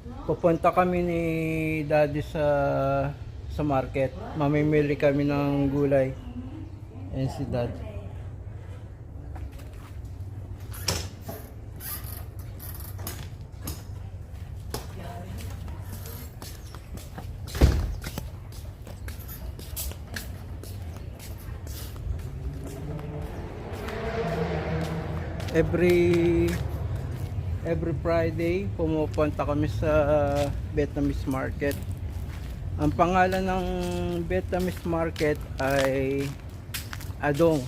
Pupunta kami ni Daddy sa market. Mamimili kami ng gulay. Ayan si Dad. Every Friday pumupunta kami sa Vietnamese market. Ang pangalan ng Vietnamese market ay Adong.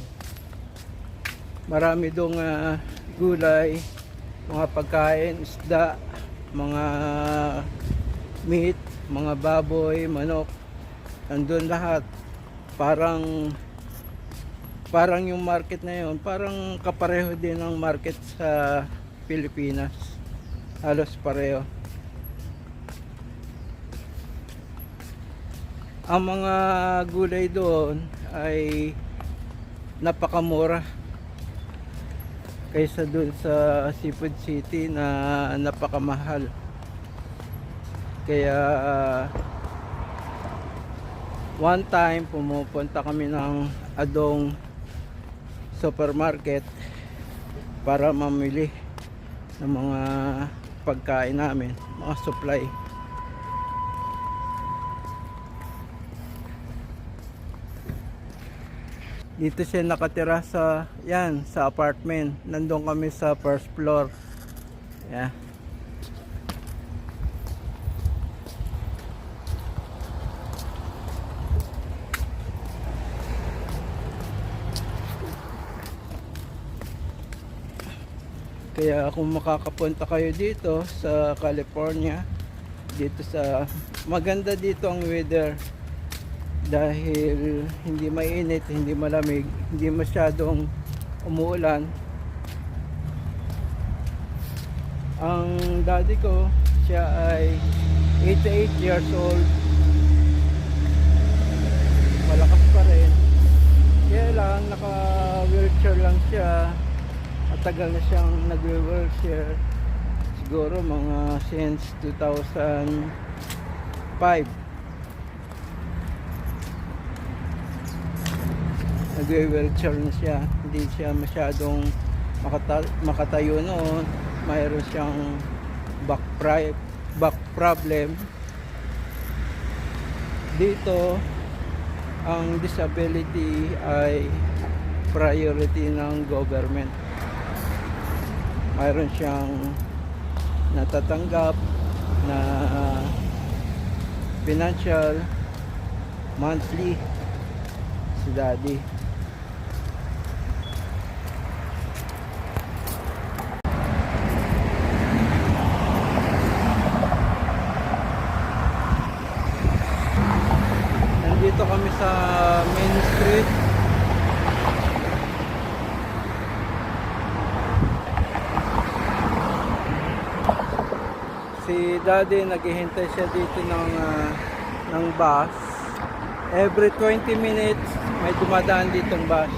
Marami dong gulay, mga pagkain, isda, mga meat, mga baboy, manok. Andun lahat. Parang yung market na yun, parang kapareho din ng market sa Pilipinas. Halos pareho. Ang mga gulay doon ay napakamura kaysa doon sa Seafood City na napakamahal. Kaya one time pumupunta kami ng Adong supermarket para mamili ng mga pagkain namin, mga supply. Dito siya nakatira sa apartment. Nandun kami sa first floor. Yeah. Kaya kung makakapunta kayo dito sa California, maganda dito ang weather dahil hindi mainit, hindi malamig, hindi masyadong umuulan. Ang daddy ko, siya ay 88 years old. Malakas pa rin. Kaya lang, naka-wheelchair lang siya. Matagal na siyang nag-wheelchair. Siguro mga since 2005. Nag-wheelchair na siya. Hindi siya masyadong makatayo noon. Mayroon siyang back problem. Dito, ang disability ay priority ng government. Mayroon siyang natatanggap na financial monthly si daddy. Nandito kami sa Main Street. Si daddy, naghihintay siya dito ng bus. Every 20 minutes may dumadaan ditong bus.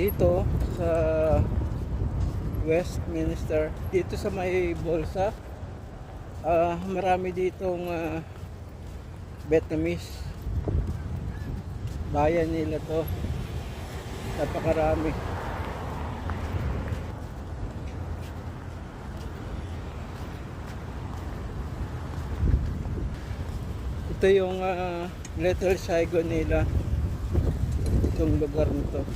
dito sa Westminster, dito sa may Bolsa. Marami ditong Vietnamese. Bayan nila to, napakarami. Ito yung Little Saigon nila, itong lugar nito.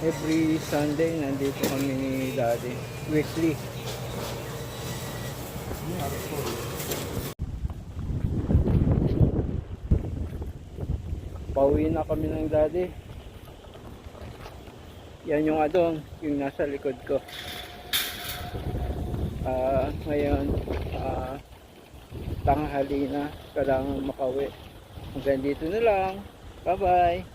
Every Sunday nandito kami ni Daddy, weekly. Pauwi na kami ng Daddy. Yan yung adong, yung nasa likod ko. Ngayon tanghali na, kailangan makauwi. Hanggang dito na lang. Bye bye.